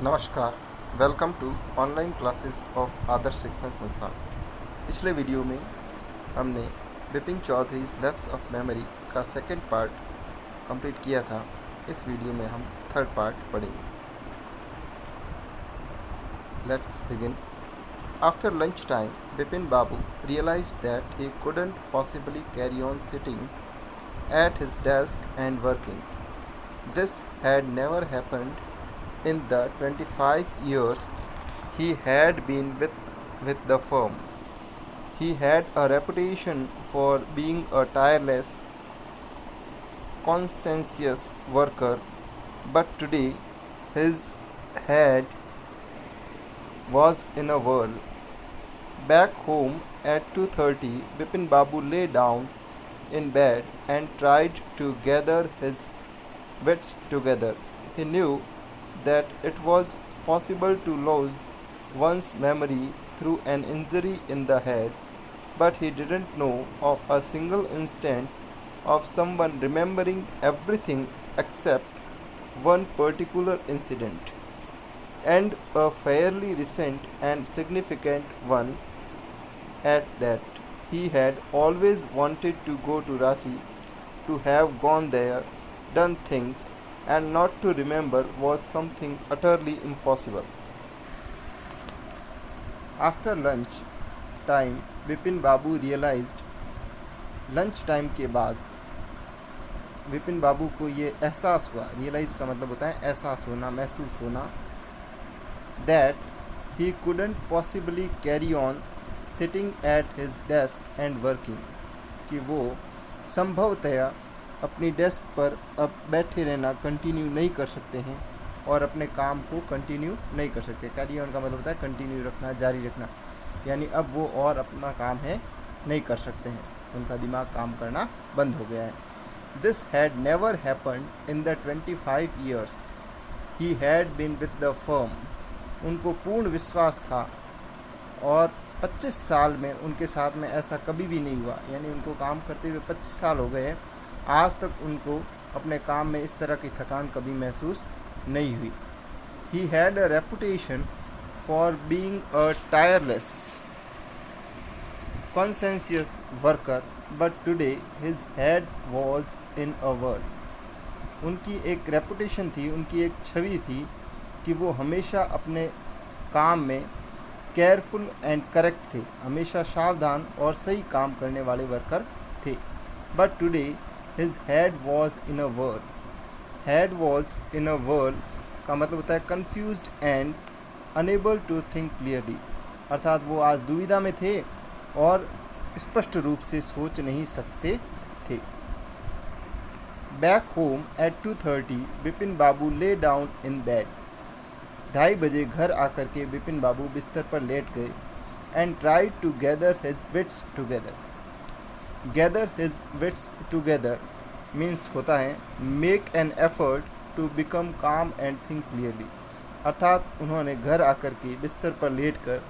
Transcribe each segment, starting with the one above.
नमस्कार, welcome to online classes of Adarsh Shikshan Sansthan. पिछले video में हमने Bipin Chaudhary lapse of memory का सेकंड पार्ट कंप्लीट किया था। इस वीडियो में हम थर्ड पार्ट पढ़ेंगे। Let's begin. After lunch time, Bipin Babu realized that he couldn't possibly carry on sitting at his desk and working. This had never happened in the 25 years he had been with the firm. He had a reputation for being a tireless, conscientious worker, but today his head was in a whirl. Back home at 2:30, Bipin Babu lay down in bed and tried to gather his wits together. He knew that it was possible to lose one's memory through an injury in the head, but he didn't know of a single instant of someone remembering everything except one particular incident, and a fairly recent and significant one at that. He had always wanted to go to Ranchi, to have gone there, done things, and not to remember was something utterly impossible. After lunch time, Bipin Babu realized, lunch time के बाद विपिन बाबू को ये एहसास हुआ, realise का मतलब होता है एहसास होना, महसूस होना, that he couldn't possibly carry on sitting at his desk and working, कि वो संभवतया अपनी डेस्क पर अब बैठे रहना कंटिन्यू नहीं कर सकते हैं और अपने काम को कंटिन्यू नहीं कर सकते। कैरी ऑन का मतलब होता है कंटिन्यू रखना, जारी रखना, यानी अब वो और अपना काम है नहीं कर सकते हैं, उनका दिमाग काम करना बंद हो गया है। This had never happened in the 25 years he had been with the firm. उनको पूर्ण विश्वास था और 25 साल में उनके साथ में ऐसा कभी भी नहीं हुआ, यानी उनको काम करते हुए 25 साल हो गए, आज तक उनको अपने काम में इस तरह की थकान कभी महसूस नहीं हुई। He had a reputation for being a tireless, conscientious worker, but today his head was in a whirl. उनकी एक रेपुटेशन थी, उनकी एक छवि थी कि वो हमेशा अपने काम में केयरफुल एंड करेक्ट थे, हमेशा सावधान और सही काम करने वाले वर्कर थे। But today his head was in a whirl. Head was in a whirl का मतलब होता है confused and unable to think clearly, अर्थात वो आज दुविधा में थे और स्पष्ट रूप से सोच नहीं सकते थे। Back home at 2:30, Bipin Babu lay down in bed. 2:30 बजे घर आकर के बिपिन बाबू बिस्तर पर लेट गए। And tried to gather his wits together. Gather his wits together means होता है make an effort to become calm and think clearly, अर्थात उन्होंने घर आकर के बिस्तर पर लेटकर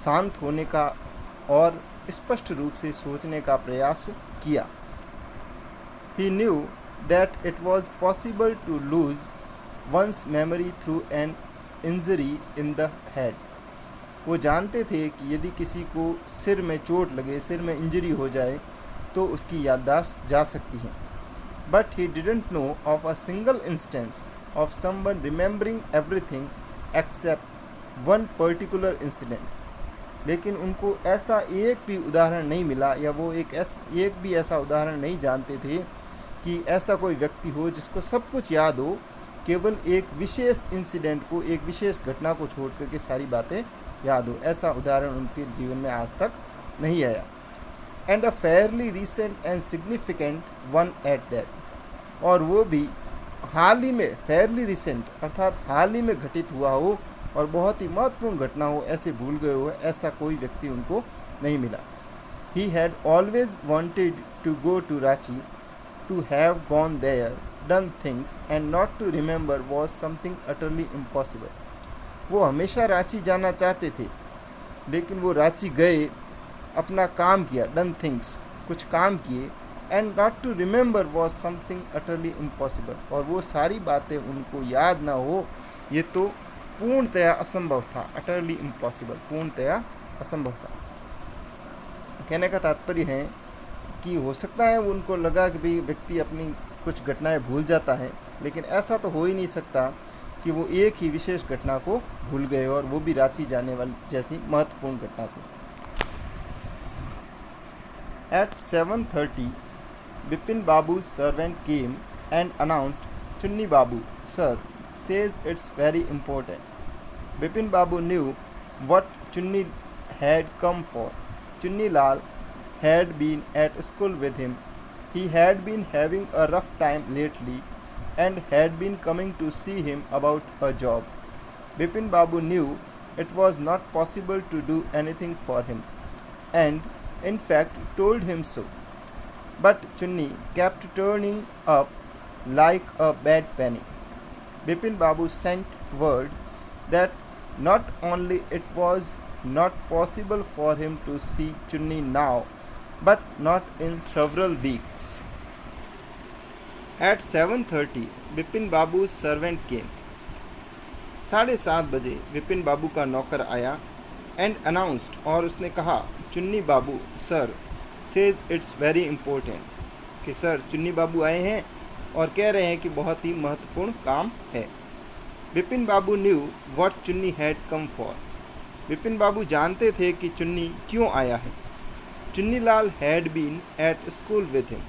शांत होने का और स्पष्ट रूप से सोचने का प्रयास किया। He knew that it was possible to lose one's memory through an injury in the head. वो जानते थे कि यदि किसी को सिर में चोट लगे, सिर में इंजरी हो जाए तो उसकी याददाश्त जा सकती है। But he didn't know of a single instance of someone remembering everything except one particular incident. लेकिन उनको ऐसा एक भी उदाहरण नहीं मिला, या वो एक भी ऐसा उदाहरण नहीं जानते थे कि ऐसा कोई व्यक्ति हो जिसको सब कुछ याद हो, केवल एक विशेष इंसिडेंट को, एक विशेष घटना को छोड़ करके सारी बातें याद हो। ऐसा उदाहरण उनके जीवन में आज तक नहीं आया। And a fairly recent and significant one at that, और वो भी हाल ही में, फेयरली रिसेंट अर्थात हाल ही में घटित हुआ हो और बहुत ही महत्वपूर्ण घटना हो, ऐसे भूल गए हो, ऐसा कोई व्यक्ति उनको नहीं मिला। He had always wanted to go to Ranchi, to have gone there, done things, and not to remember was something utterly impossible. वो हमेशा रांची जाना चाहते थे, लेकिन वो रांची गए, अपना काम किया, डन थिंग्स, कुछ काम किए, and not to remember was something utterly impossible, और वो सारी बातें उनको याद ना हो ये तो पूर्णतया असंभव था, अटरली इम्पॉसिबल, पूर्णतया असंभव था। कहने का तात्पर्य है कि हो सकता है उनको लगा कि भाई व्यक्ति अपनी कुछ घटनाएं भूल जाता है, लेकिन ऐसा तो हो ही नहीं सकता कि वो एक ही विशेष घटना को भूल गए, और वो भी रांची जाने वाली जैसी महत्वपूर्ण घटना को। At 7:30, Bipin Babu's servant came and announced, "Chunni Babu, sir, says it's very important." Bipin Babu knew what Chunni had come for. Chunni Lal had been at school with him. He had been having a rough time lately and had been coming to see him about a job. Bipin Babu knew it was not possible to do anything for him, and in fact told him so. But Chunni kept turning up like a bad penny. Bipin Babu sent word that not only it was not possible for him to see Chunni now, but not in several weeks. At 7:30, Bipin Babu's servant came. 7:30 बजे विपिन बाबू का नौकर आया and announced, और उसने कहा, Chunni Babu sir says it's very important, कि sir Chunni Babu आए हैं और कह रहे हैं कि बहुत ही महत्वपूर्ण काम है। Vipin Babu knew what Chunni had come for. Vipin Babu जानते थे कि चुन्नी क्यों आया है। Chunni Lal had been at school with him.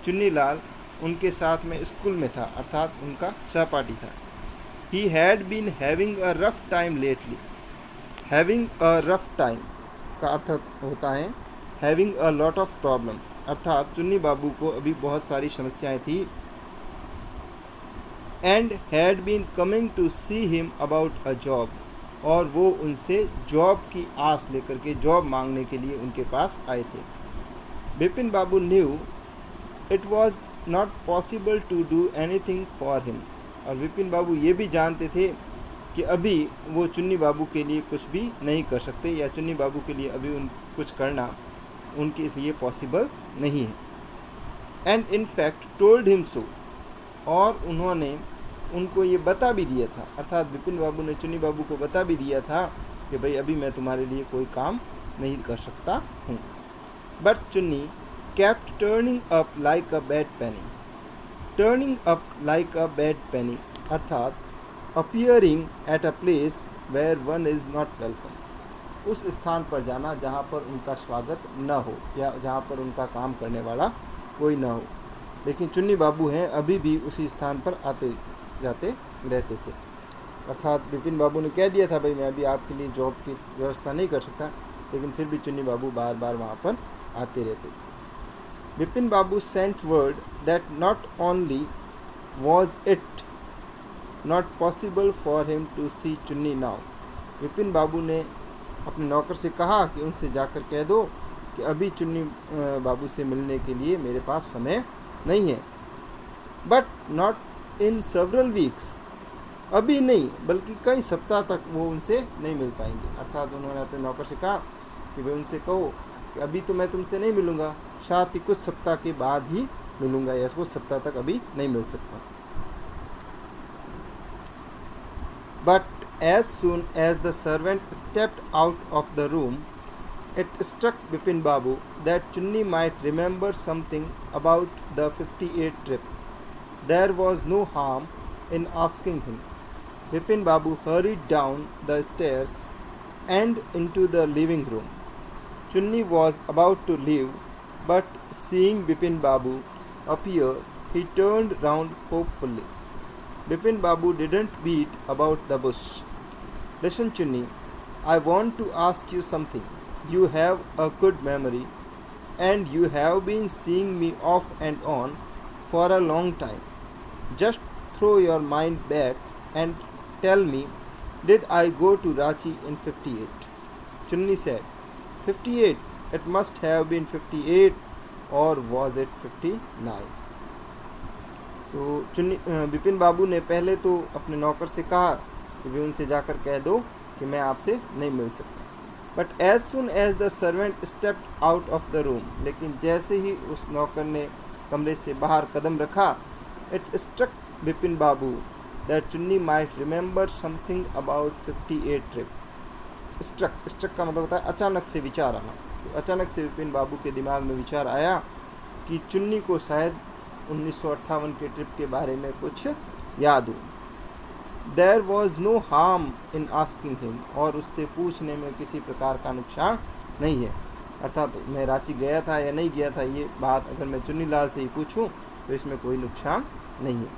Chunni Lal उनके साथ में स्कूल में था, अर्थात उनका सहपाठी था। He had been having a rough time lately. Having a rough time का अर्थ होता है having a lot of problem, अर्थात चुन्नी बाबू को अभी बहुत सारी समस्याएं थी। And had been coming to see him about a job, और वो उनसे जॉब की आस लेकर के, जॉब मांगने के लिए उनके पास आए थे। Bipin Babu knew it was not possible to do anything for him, और विपिन बाबू ये भी जानते थे कि अभी वो चुन्नी बाबू के लिए कुछ भी नहीं कर सकते, या चुन्नी बाबू के लिए अभी कुछ करना उनके लिए पॉसिबल नहीं है। And in fact told him so, और उन्होंने उनको ये बता भी दिया था, अर्थात विपिन बाबू ने चुन्नी बाबू को बता भी दिया था कि भाई अभी मैं तुम्हारे लिए कोई काम नहीं कर सकता हूँ। But Chunni kept turning up like a bad penny. Turning up like a bad penny अर्थात appearing at a place where one is not welcome. उस स्थान पर जाना जहाँ पर उनका स्वागत न हो, या जहाँ पर उनका काम करने वाला कोई न हो। लेकिन चुन्नी बाबू हैं अभी भी उसी स्थान पर आते जाते रहते थे, अर्थात विपिन बाबू ने कह दिया था भाई मैं अभी आपके लिए जॉब की व्यवस्था नहीं कर सकता, लेकिन फिर भी चुन्नी बाबू बार बार वहाँ पर आते रहते थे। Vipin Babu sent word that not only was it not possible for him to see Chunni now. Vipin Babu ने अपने नौकर से कहा कि उनसे जाकर कह दो कि अभी चुन्नी बाबू से मिलने के लिए मेरे पास समय नहीं है। But not in several weeks, अभी नहीं बल्कि कई सप्ताह तक वो उनसे नहीं मिल पाएंगे, अर्थात उन्होंने अपने नौकर से कहा कि भाई उनसे कहो कि अभी तो मैं तुमसे नहीं मिलूँगा, शायद ही कुछ सप्ताह के बाद ही मिलूँगा, या कुछ सप्ताह तक अभी नहीं मिल सकता। But as soon as the servant stepped out of the room, it struck Bipin Babu that Chunni might remember something about the 58 trip. There was no harm in asking him. Bipin Babu hurried down the stairs and into the living room. Chunni was about to leave, but seeing Bipin Babu appear, he turned round hopefully. Bipin Babu didn't beat about the bush. Listen, Chunni, I want to ask you something. You have a good memory, and you have been seeing me off and on for a long time. Just throw your mind back and tell me, did I go to Ranchi in 58? Chunni said, 58? It must have been 58, or was it 59? तो बिपिन बाबू ने पहले तो अपने नौकर से कहा कि वे उनसे जाकर कह दो कि मैं आपसे नहीं मिल सकता। But as soon as the servant stepped out of the room, लेकिन जैसे ही उस नौकर ने कमरे से बाहर कदम रखा, it struck Bipin Babu that Chunni might remember something about 58 trip. Struck का मतलब होता है अचानक से विचार आना। तो अचानक से विपिन बाबू के दिमाग में विचार आया कि चुन्नी को शायद 1958 के ट्रिप के बारे में कुछ याद हो। There was no harm in asking him, और उससे पूछने में किसी प्रकार का नुकसान नहीं है। अर्थात मैं रांची गया था या नहीं गया था, ये बात अगर मैं चुन्नी लाल से ही पूछूं तो इसमें कोई नुकसान नहीं है।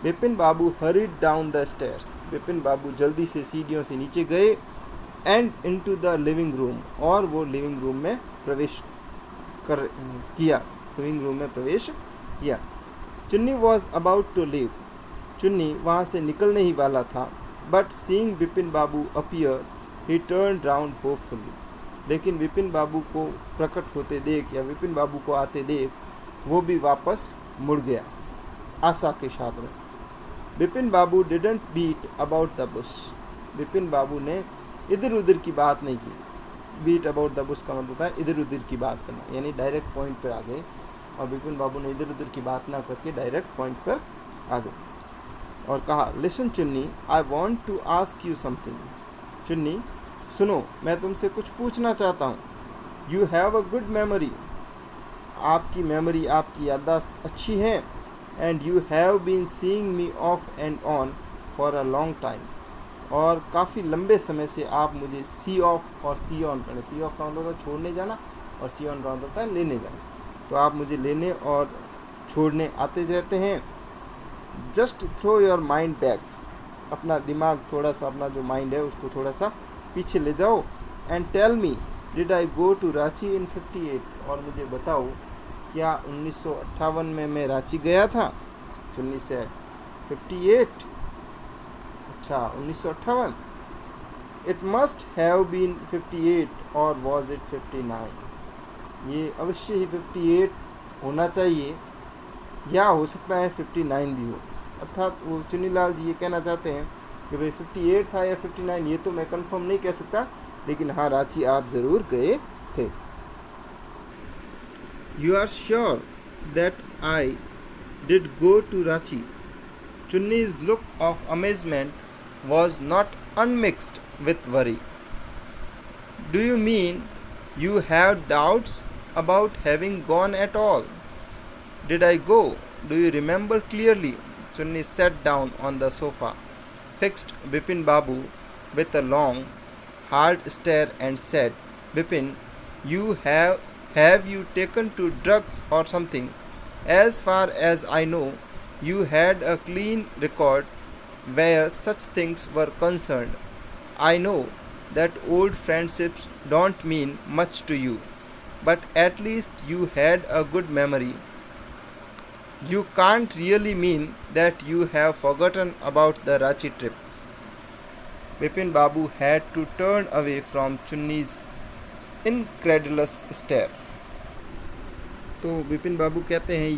Vipin Babu hurried down the stairs, Vipin Babu जल्दी से सीढ़ियों से नीचे गए, and into the living room, और वो लिविंग रूम में प्रवेश किया। चुन्नी वॉज अबाउट टू लीव, चुन्नी वहाँ से निकलने ही वाला था, but seeing Vipin Babu appear he turn round hopefully, लेकिन विपिन बाबू को प्रकट होते देख या विपिन बाबू को आते देख वो भी वापस मुड़ गया आशा के साथ में। Vipin Babu didn't beat about the bush, Vipin Babu ने इधर उधर की बात नहीं की। बीट अबाउट द बुश का मतलब होता है इधर उधर की बात करना, यानी डायरेक्ट पॉइंट पर आ गए, और विपिन बाबू ने इधर उधर की बात ना करके डायरेक्ट पॉइंट पर आ गए और कहा, listen Chunni, I want to ask you something. Chunni सुनो, मैं तुमसे कुछ पूछना चाहता हूँ। You have a good memory, आपकी मेमोरी, आपकी याददाश्त अच्छी है। And you have been seeing me off and on for a long time, और काफ़ी लंबे समय से आप मुझे सी ऑफ और सी ऑन करने, सी ऑफ का मतलब होता है छोड़ने जाना और सी ऑन का मतलब होता है लेने जाना, तो आप मुझे लेने और छोड़ने आते रहते हैं। Just throw your mind back, अपना दिमाग थोड़ा सा, अपना जो माइंड है उसको थोड़ा सा पीछे ले जाओ। And tell me, did I go to Ranchi in 58, और मुझे बताओ क्या 1958 में मैं रांची गया था। चुन्नी से 58, अच्छा 1958, इट मस्ट हैव बीन 58 और वॉज इट 59, ये अवश्य ही 58 होना चाहिए या हो सकता है 59 भी हो। अर्थात वो चुन्नीलाल जी ये कहना चाहते हैं कि भाई 58 था या 59 ये तो मैं कंफर्म नहीं कह सकता, लेकिन हाँ रांची आप ज़रूर गए थे। You are sure that I did go to Ranchi. Chunni's look of amazement was not unmixed with worry. Do you mean you have doubts about having gone at all? Did I go? Do you remember clearly? Chunni sat down on the sofa, fixed Bipin Babu with a long, hard stare and said, Bipin, have you taken to drugs or something? As far as I know, you had a clean record where such things were concerned. I know that old friendships don't mean much to you, but at least you had a good memory. You can't really mean that you have forgotten about the Ranchi trip. Bipin Babu had to turn away from Chunni's incredulous stare. तो विपिन बाबू कहते हैं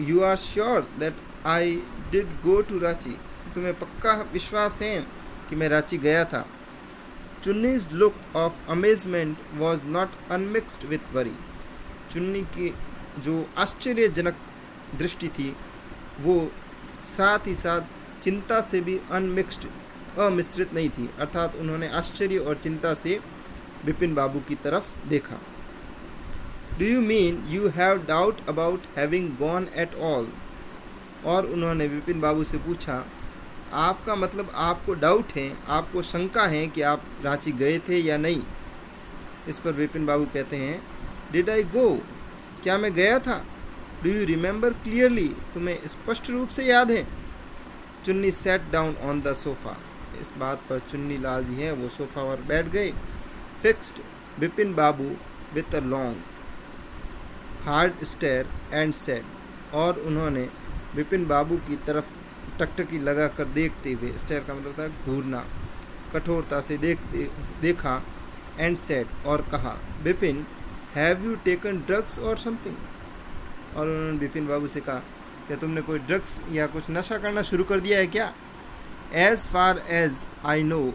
you are sure that I did go to Ranchi, तुम्हें पक्का विश्वास है कि मैं रांची गया था। Chunni's look of amazement was not unmixed with worry. चुन्नी की जो आश्चर्यजनक दृष्टि थी वो साथ ही साथ चिंता से भी अमिश्रित नहीं थी, अर्थात उन्होंने आश्चर्य और चिंता से विपिन बाबू की तरफ देखा। Do you mean you have doubt about having gone at all? और उन्होंने विपिन बाबू से पूछा, आपका मतलब आपको डाउट है, आपको शंका है कि आप रांची गए थे या नहीं। इस पर विपिन बाबू कहते हैं, डिड आई गो, क्या मैं गया था। डू यू रिमेंबर क्लियरली, तुम्हें स्पष्ट रूप से याद है। चुन्नी set down on the sofa, इस बात पर चुन्नी लाल जी हैं वो सोफा पर बैठ गए। Fixed Vipin Babu with a long hard stare and said, और उन्होंने विपिन बाबू की तरफ टकटकी लगा कर देखते हुए, स्टेयर का मतलब होता है घूरना, कठोरता से देखा, एंड सेड और कहा, Vipin have you taken drugs और समथिंग, और उन्होंने विपिन बाबू से कहा क्या तुमने कोई ड्रग्स या कुछ नशा करना शुरू कर दिया है क्या। As far as I know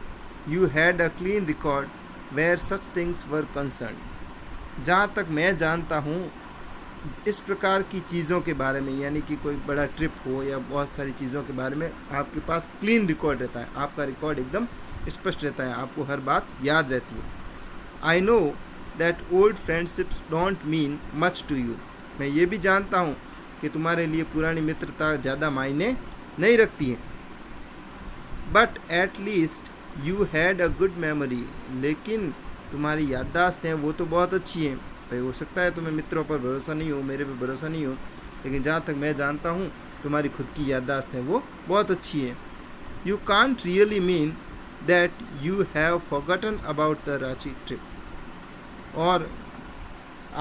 you had a clean record where such things were concerned, जहाँ तक मैं जानता हूँ इस प्रकार की चीज़ों के बारे में, यानी कि कोई बड़ा ट्रिप हो या बहुत सारी चीज़ों के बारे में आपके पास क्लीन रिकॉर्ड रहता है, आपका रिकॉर्ड एकदम स्पष्ट रहता है, आपको हर बात याद रहती है। I know that old friendships don't mean much to you, मैं ये भी जानता हूँ कि तुम्हारे लिए पुरानी मित्रता ज़्यादा मायने नहीं रखती है। But at least you had a good memory, लेकिन तुम्हारी याददाश्त है वो तो बहुत अच्छी है। भाई हो सकता है तुम्हें मित्रों पर भरोसा नहीं हो, मेरे पे भरोसा नहीं हो, लेकिन जहाँ तक मैं जानता हूँ तुम्हारी खुद की याददाश्त है वो बहुत अच्छी है। You can't really mean that you have forgotten about the Ranchi trip, और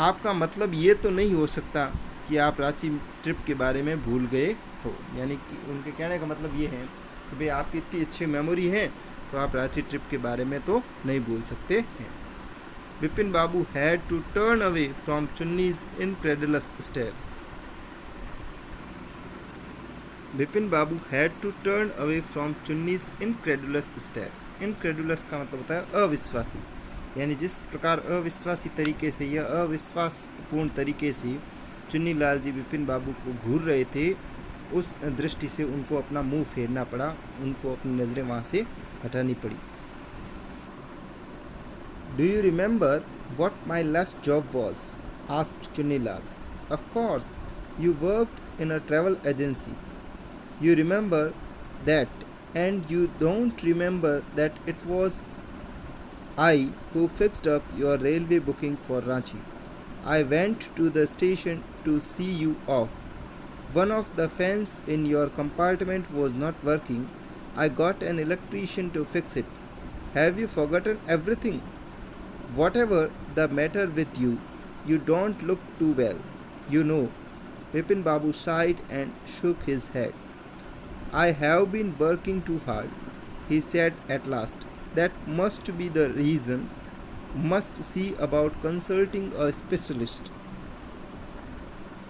आपका मतलब ये तो नहीं हो सकता कि आप रांची ट्रिप के बारे में भूल गए हो। यानी कि उनके कहने का मतलब ये है कि भाई आपकी इतनी अच्छी मेमोरी है तो आप रांची ट्रिप के बारे में तो नहीं भूल सकते हैं। Bipin Babu had to turn away from Chunni's incredulous stare. Bipin Babu had to turn away from Chunni's incredulous stare. Incredulous का मतलब होता है अविश्वासी, यानी जिस प्रकार अविश्वासी तरीके से या अविश्वासपूर्ण तरीके से चुन्नी लाल जी बिपिन बाबू को घूर रहे थे, उस दृष्टि से उनको अपना मुंह फेरना पड़ा, उनको अपनी नज़रें वहाँ से हटानी पड़ी। Do you remember what my last job was? asked Chunilal. Of course, you worked in a travel agency. You remember that, and you don't remember that it was I who fixed up your railway booking for Ranchi. I went to the station to see you off. One of the fans in your compartment was not working. I got an electrician to fix it. Have you forgotten everything? Whatever the matter with you, you don't look too well, you know. Bipin Babu sighed and shook his head. I have been working too hard, he said at last. That must be the reason. Must see about consulting a specialist.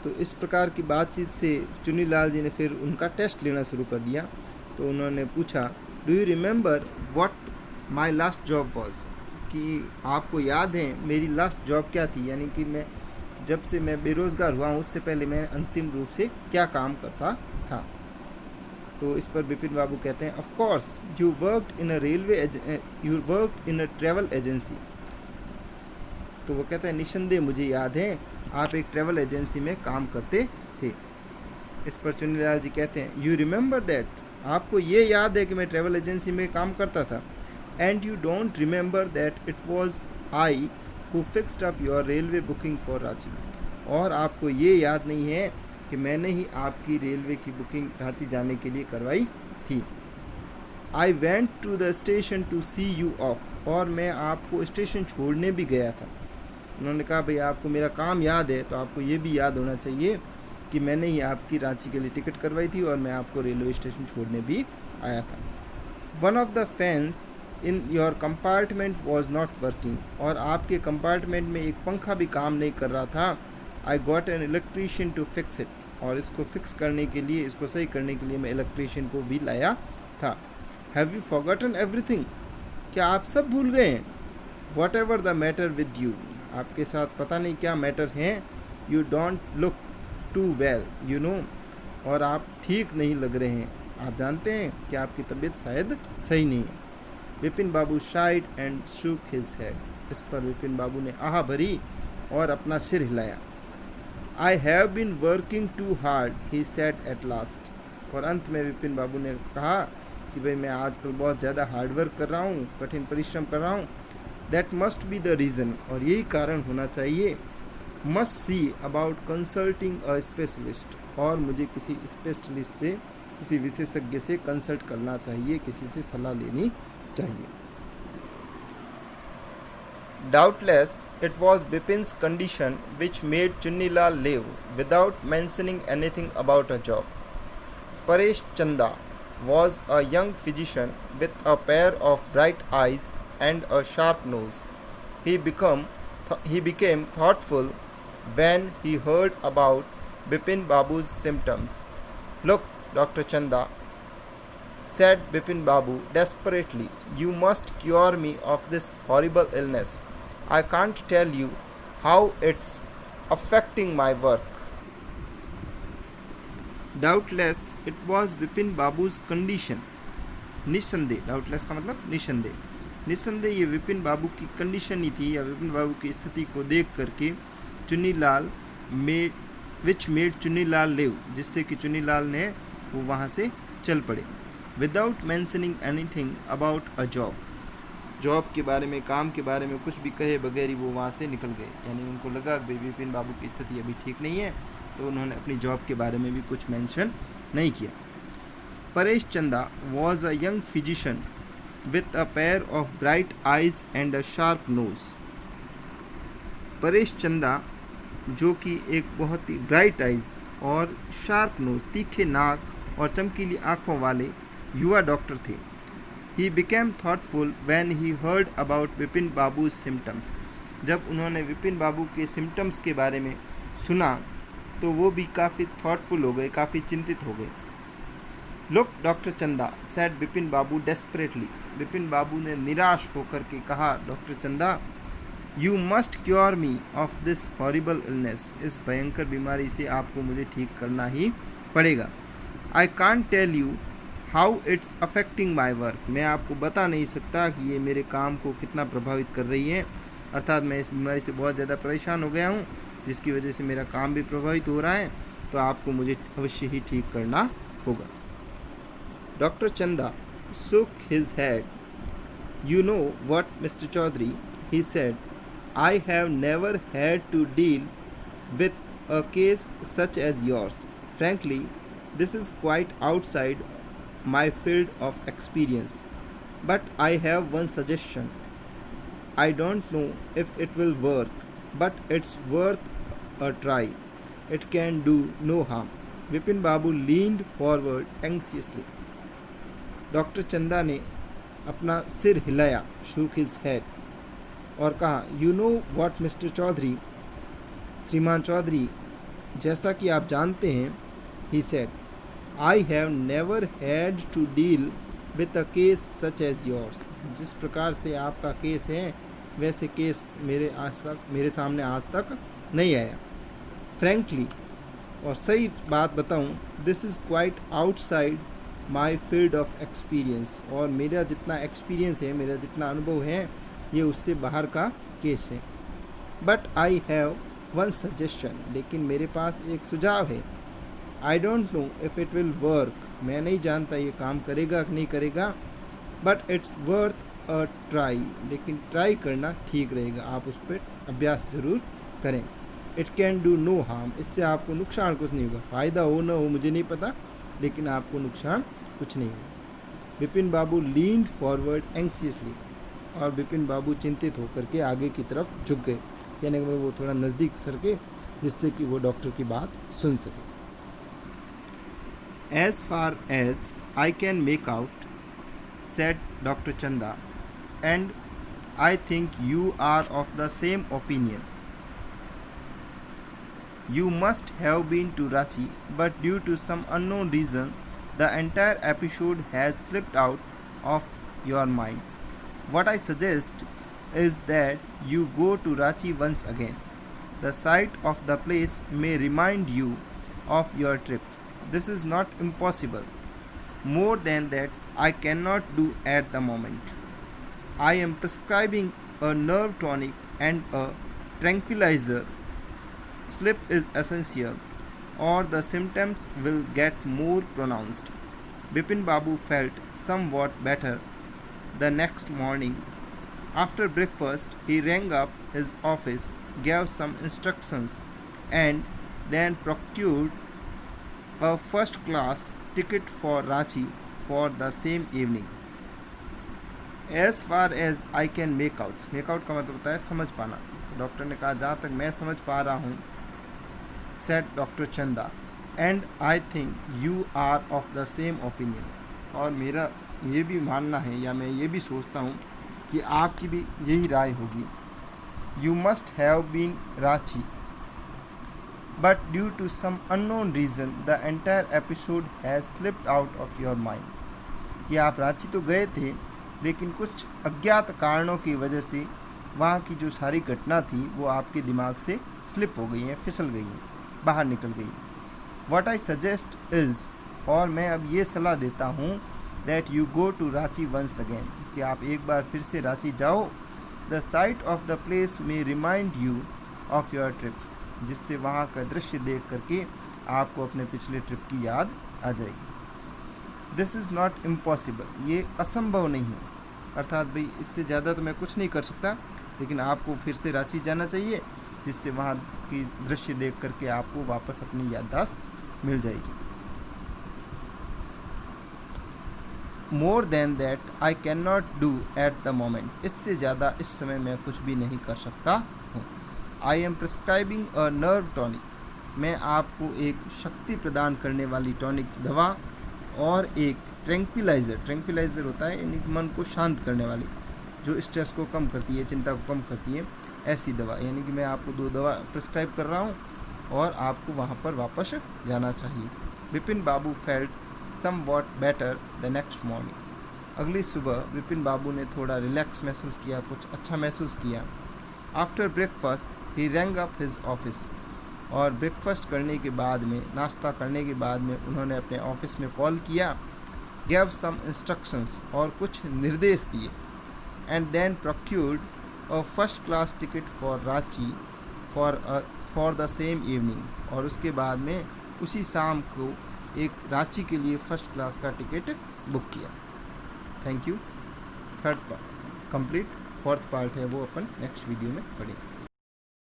तो इस प्रकार की बातचीत से चुन्नीलाल जी ने फिर उनका test लेना शुरू कर दिया। तो उन्होंने पूछा, do you remember what my last job was, कि आपको याद है मेरी लास्ट जॉब क्या थी, यानी कि मैं जब से मैं बेरोज़गार हुआ हूँ उससे पहले मैं अंतिम रूप से क्या काम करता था। तो इस पर बिपिन बाबू कहते हैं, of course you worked in a travel agency. तो वो कहते हैं, निसंदेह मुझे याद है आप एक ट्रैवल एजेंसी में काम करते थे। इस पर चुन्नीलाल जी कहते हैं, यू रिमेंबर दैट, आपको ये याद है कि मैं ट्रैवल एजेंसी में काम करता था। And you don't remember that it was I who fixed up your railway booking for Ranchi, और आपको ये याद नहीं है कि मैंने ही आपकी रेलवे की बुकिंग रांची जाने के लिए करवाई थी। I went to the station to see you off, और मैं आपको स्टेशन छोड़ने भी गया था। उन्होंने कहा, भाई आपको मेरा काम याद है तो आपको ये भी याद होना चाहिए कि मैंने ही आपकी रांची के लिए टिकट करवाई थी और मैं आपको रेलवे स्टेशन छोड़ने भी आया था। One of the fans in your compartment was not working, और आपके कंपार्टमेंट में एक पंखा भी काम नहीं कर रहा था। I got an electrician to fix it, और इसको फिक्स करने के लिए, इसको सही करने के लिए मैं इलेक्ट्रीशियन को भी लाया था। हैव यू फॉरगॉटन एवरीथिंग, क्या आप सब भूल गए हैं? Whatever the matter with you, आपके साथ पता नहीं क्या मैटर हैं। You don't look too well, you know, और आप ठीक नहीं लग रहे हैं, आप जानते हैं कि आपकी तबीयत शायद सही नहीं है। Bipin Babu shied and shook his head, इस पर बिपिन बाबू ने आह भरी और अपना सिर हिलाया। I have been working too hard, he said at last, और अंत में बिपिन बाबू ने कहा कि भाई मैं आजकल बहुत ज़्यादा हार्ड वर्क कर रहा हूँ, कठिन परिश्रम कर रहा हूँ। That must be the reason, और यही कारण होना चाहिए। Must see about consulting a specialist, और मुझे किसी स्पेशलिस्ट से, किसी विशेषज्ञ से कंसल्ट करना चाहिए, किसी से सलाह लेनी चाहिए। Doubtless it was Bipin's condition which made Chunnilal live without mentioning anything about a job. Paresh Chanda was a young physician with a pair of bright eyes and a sharp nose. He became thoughtful when he heard about Bipin Babu's symptoms. Look, Dr. Chanda, said Bipin Babu desperately, you must cure me of this horrible illness. I can't tell you how it's affecting my work. Doubtless it was Bipin Babu's condition. निस्संदेह, doubtless का मतलब निस्संदेह, निस्संदेह ये विपिन बाबू की condition ही थी या विपिन बाबू की स्थिति को देख करके Chunnilal which made Chunnilal live, जिससे कि चुन्नीलाल ने वो वहाँ से चल पड़े. Without mentioning anything about a job, job के बारे में, काम के बारे में कुछ भी कहे बगैर ही वो वहाँ से निकल गए. यानी उनको लगा कि विपिन बाबू की स्थिति अभी ठीक नहीं है, तो उन्होंने अपनी जॉब के बारे में भी कुछ मेंशन नहीं किया. परेश चंदा was a young physician with a pair of bright eyes and a sharp nose. Paresh चंदा जो कि एक बहुत ही ब्राइट आइज और शार्प नोज, तीखे नाक और चमकीली आँखों वाले युवा डॉक्टर थे. He became thoughtful when he heard about Vipin बाबू's symptoms. जब उन्होंने विपिन बाबू के सिम्टम्स के बारे में सुना तो वो भी काफ़ी थॉटफुल हो गए, काफ़ी चिंतित हो गए. लुक डॉक्टर चंदा सेड विपिन बाबू डेस्परेटली. विपिन बाबू ने निराश होकर के कहा, डॉक्टर चंदा, you must cure me of this horrible illness. इस भयंकर बीमारी से आपको मुझे ठीक करना ही पड़ेगा. I can't tell you how it's affecting my work. मैं आपको बता नहीं सकता कि ये मेरे काम को कितना प्रभावित कर रही है. अर्थात मैं इस बीमारी से बहुत ज़्यादा परेशान हो गया हूँ, जिसकी वजह से मेरा काम भी प्रभावित हो रहा है, तो आपको मुझे अवश्य ही ठीक करना होगा. Dr. Chanda shook his head. You know what, Mr. Chaudhary, he said, I have never had to deal with a case such as yours. Frankly, this is quite outside my field of experience. But I have one suggestion. I don't know if it will work, but it's worth a try. It can do no harm. Vipin Babu leaned forward anxiously. Doctor चंदा ने अपना सिर हिलाया, shook his head, और कहा, you know what mister Chaudhary, श्रीमान चौधरी, जैसा कि आप जानते हैं, he said, I have never had to deal with a case such as yours. जिस प्रकार से आपका केस है वैसे केस मेरे सामने आज तक नहीं आया. फ्रैंकली, और सही बात बताऊं, this is quite outside my field of experience. और मेरा जितना एक्सपीरियंस है, मेरा जितना अनुभव है, ये उससे बाहर का केस है. But I have one suggestion, लेकिन मेरे पास एक सुझाव है. I don't know if it will work. मैं नहीं जानता ये काम करेगा कि नहीं करेगा, but it's worth a try. लेकिन ट्राई करना ठीक रहेगा, आप उस पर अभ्यास ज़रूर करें. It can do no harm. इससे आपको नुकसान कुछ नहीं होगा. फ़ायदा हो ना हो मुझे नहीं पता, लेकिन आपको नुकसान कुछ नहीं हुआ. विपिन बाबू लीन्ड फॉरवर्ड एंक्सियसली. और विपिन बाबू चिंतित होकर के आगे की तरफ झुक गए, यानी वो थोड़ा नज़दीक सरके, जिससे कि वो डॉक्टर की बात सुन सके. As far as I can make out, said doctor Chanda, and I think you are of the same opinion. You must have been to Ranchi, but due to some unknown reason, the entire episode has slipped out of your mind. What I suggest is that you go to Ranchi once again. The sight of the place may remind you of your trip. This is not impossible. More than that, I cannot do at the moment. I am prescribing a nerve tonic and a tranquilizer. Sleep is essential, or the symptoms will get more pronounced. Bipin Babu felt somewhat better the next morning. After breakfast, he rang up his office, gave some instructions, and then procured a first-class ticket for Ranchi for the same evening. As far as I can make out का मतलब होता है समझ पाना. Doctor ने कहा, जहाँ तक मैं समझ पा रहा हूँ, said Dr. Chanda, and I think you are of the same opinion. और मेरा ये भी मानना है, या मैं ये भी सोचता हूँ कि आपकी भी यही राय होगी. You must have been Ranchi, but due to some unknown reason, the entire episode has slipped out of your mind. कि आप रांची तो गए थे, लेकिन कुछ अज्ञात कारणों की वजह से वहाँ की जो सारी घटना थी वो आपके दिमाग से स्लिप हो गई हैं, फिसल गई हैं, बाहर निकल गई। व्हाट आई सजेस्ट इज़, और मैं अब ये सलाह देता हूँ, that you go to Ranchi once again, कि आप एक बार फिर से रांची जाओ। The sight of the place may remind you of your trip, जिससे वहाँ का दृश्य देख करके आपको अपने पिछले ट्रिप की याद आ जाएगी। दिस इज़ नॉट इम्पॉसिबल, ये असंभव नहीं है, अर्थात भाई इससे ज़्यादा तो मैं कुछ नहीं कर सकता, लेकिन आपको फिर से रांची जाना चाहिए, जिससे वहाँ की दृश्य देख करके आपको वापस अपनी याददाश्त मिल जाएगी। More than that I can not do at the moment, इससे ज़्यादा इस समय मैं कुछ भी नहीं कर सकता हूँ। I am prescribing a nerve tonic, मैं आपको एक शक्ति प्रदान करने वाली टॉनिक दवा और एक ट्रैंक्विलाइज़र होता है यानी मन को शांत करने वाली, जो स्ट्रेस को कम करती है, चिंता को कम करती है, ऐसी दवा, यानी कि मैं आपको 2 दवा प्रिस्क्राइब कर रहा हूँ और आपको वहाँ पर वापस जाना चाहिए। Vipin Babu felt somewhat better the next morning, अगली सुबह विपिन बाबू ने थोड़ा रिलैक्स महसूस किया, कुछ अच्छा महसूस किया। आफ्टर ब्रेकफास्ट ही रैंग अप हिज ऑफिस, और ब्रेकफास्ट करने के बाद में, नाश्ता करने के बाद में उन्होंने अपने ऑफिस में कॉल किया। गेव सम इंस्ट्रक्शंस, और कुछ निर्देश दिए। And then procured a first class ticket for Ranchi for the same evening, और उसके बाद में उसी शाम को एक रांची के लिए फर्स्ट क्लास का टिकट बुक किया। Thank you. 3rd part complete, 4th part है वो अपन नेक्स्ट वीडियो में पढ़ेंगे।